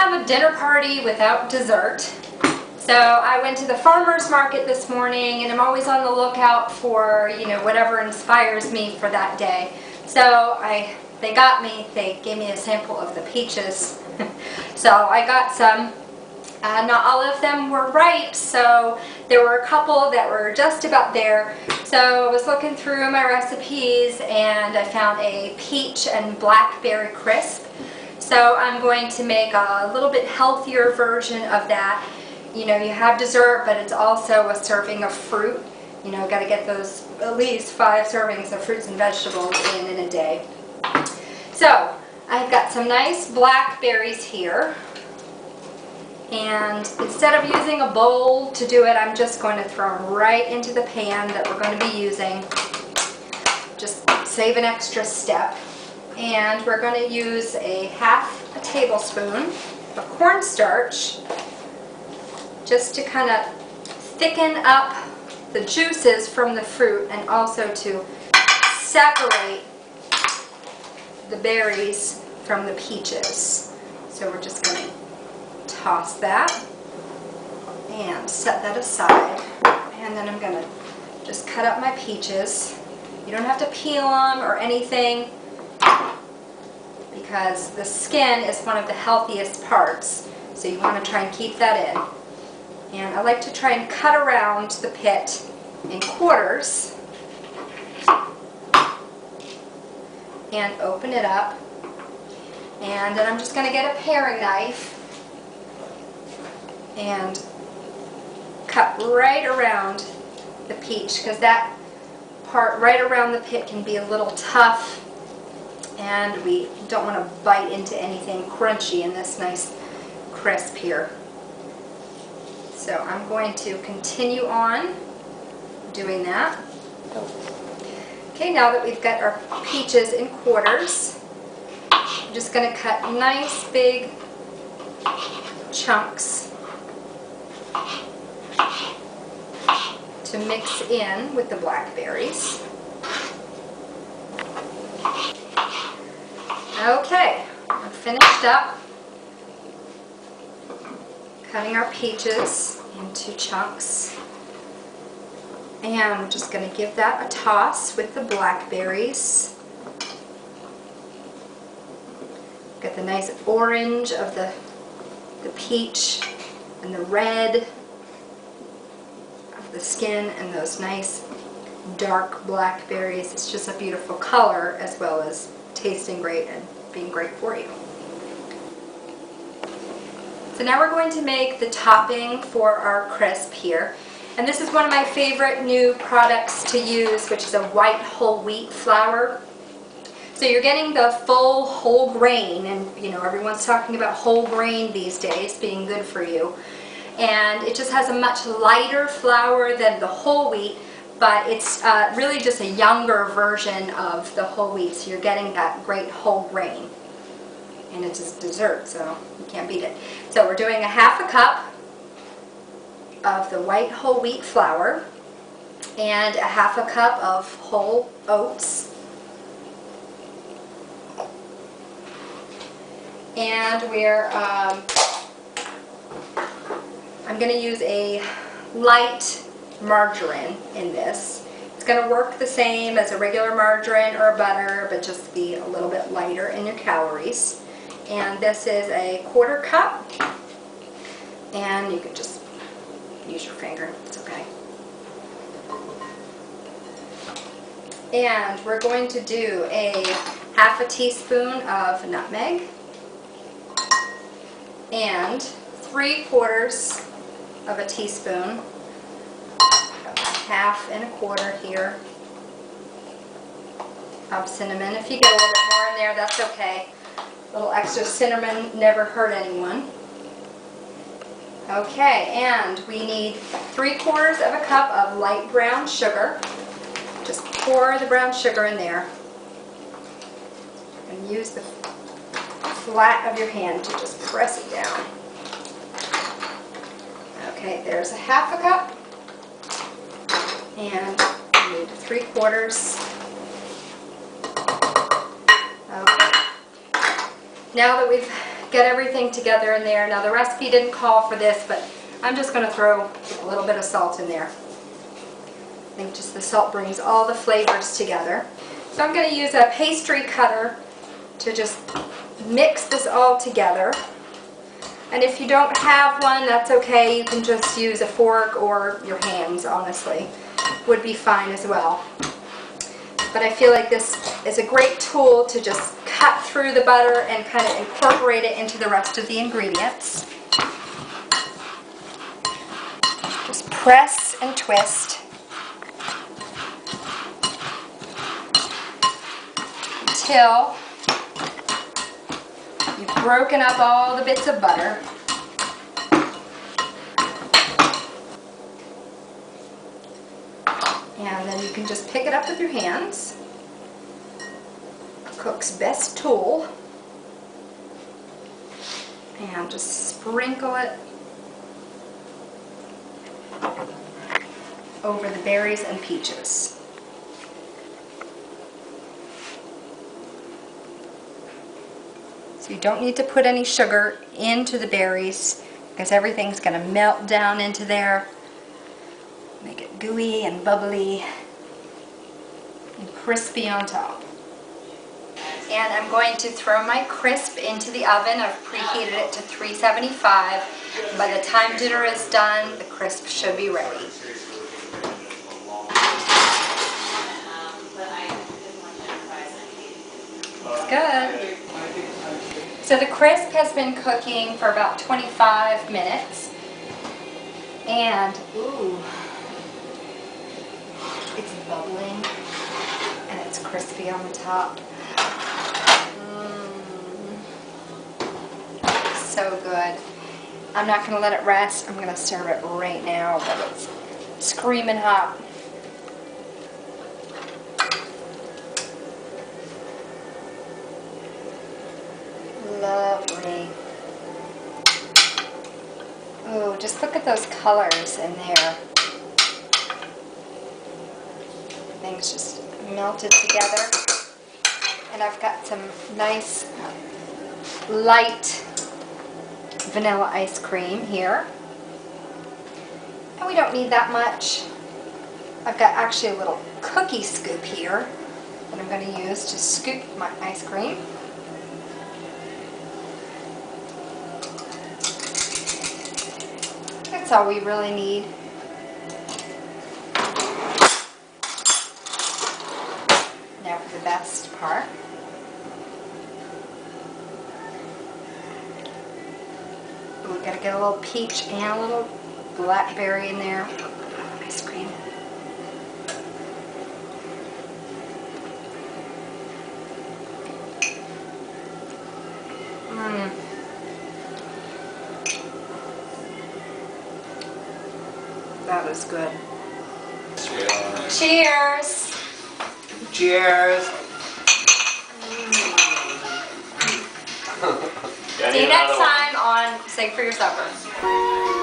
have a dinner party without dessert. So I went to the farmer's market this morning, and I'm always on the lookout for, whatever inspires me for that day. So they gave me a sample of the peaches. So I got some. Not all of them were ripe, so there were a couple that were just about there. So I was looking through my recipes and I found a peach and blackberry crisp. So I'm going to make a little bit healthier version of that. You have dessert, but it's also a serving of fruit. Got to get those at least 5 servings of fruits and vegetables in a day. So I've got some nice blackberries here. And instead of using a bowl to do it, I'm just going to throw them right into the pan that we're going to be using. Just save an extra step. And we're going to use a half a tablespoon of cornstarch just to kind of thicken up the juices from the fruit and also to separate the berries from the peaches. So we're just going to toss that and set that aside, and then I'm going to just cut up my peaches. You don't have to peel them or anything because the skin is one of the healthiest parts, so you want to try and keep that in. And I like to try and cut around the pit in quarters and open it up, and then I'm just going to get a paring knife and cut right around the peach, because that part right around the pit can be a little tough and we don't want to bite into anything crunchy in this nice crisp here. So I'm going to continue on doing that. Okay, now that we've got our peaches in quarters, I'm just going to cut nice big chunks to mix in with the blackberries. Okay, we're finished up cutting our peaches into chunks, and we're just going to give that a toss with the blackberries. Get the nice orange of the peach and the red of the skin and those nice dark blackberries. It's just a beautiful color as well as tasting great and being great for you. So now we're going to make the topping for our crisp here. And this is one of my favorite new products to use, which is a white whole wheat flour. So you're getting the full whole grain, and everyone's talking about whole grain these days being good for you. And it just has a much lighter flour than the whole wheat, but it's really just a younger version of the whole wheat, so you're getting that great whole grain. And it's just dessert, so you can't beat it. So we're doing a half a cup of the white whole wheat flour and a half a cup of whole oats. And I'm going to use a light margarine in this. It's going to work the same as a regular margarine or butter, but just be a little bit lighter in your calories. And this is a 1/4 cup, and you can just use your finger, it's okay. And we're going to do a half a teaspoon of nutmeg and 3/4 of a teaspoon, half and a quarter here, of cinnamon. If you get a little bit more in there, that's okay. A little extra cinnamon never hurt anyone. Okay, and we need 3/4 of a cup of light brown sugar. Just pour the brown sugar in there and use the flat of your hand to just press it down. Okay, there's a half a cup, and we need 3/4. Okay. Now that we've get everything together in there. Now the recipe didn't call for this, but I'm just going to throw a little bit of salt in there. I think just the salt brings all the flavors together. So I'm going to use a pastry cutter to just mix this all together. And if you don't have one, that's okay. You can just use a fork or your hands, honestly. Would be fine as well. But I feel like this is a great tool to just cut through the butter and kind of incorporate it into the rest of the ingredients. Just press and twist until you've broken up all the bits of butter. And then you can just pick it up with your hands. Cook's best tool. And just sprinkle it over the berries and peaches. So you don't need to put any sugar into the berries because everything's going to melt down into there. Make it gooey and bubbly and crispy on top. And I'm going to throw my crisp into the oven. I've preheated it to 375. By the time dinner is done, the crisp should be ready. Looks good. So the crisp has been cooking for about 25 minutes. And, ooh, it's bubbling and it's crispy on the top. So good. I'm not going to let it rest. I'm going to serve it right now, but it's screaming hot. Lovely. Oh, just look at those colors in there. Things just melted together. And I've got some nice light vanilla ice cream here. And we don't need that much. I've got actually a little cookie scoop here that I'm going to use to scoop my ice cream. That's all we really need. Now for the best part. Ooh, we gotta get a little peach and a little blackberry in there. Ice cream. That is good. Cheers! Cheers! See you next time on Sing for Your Supper.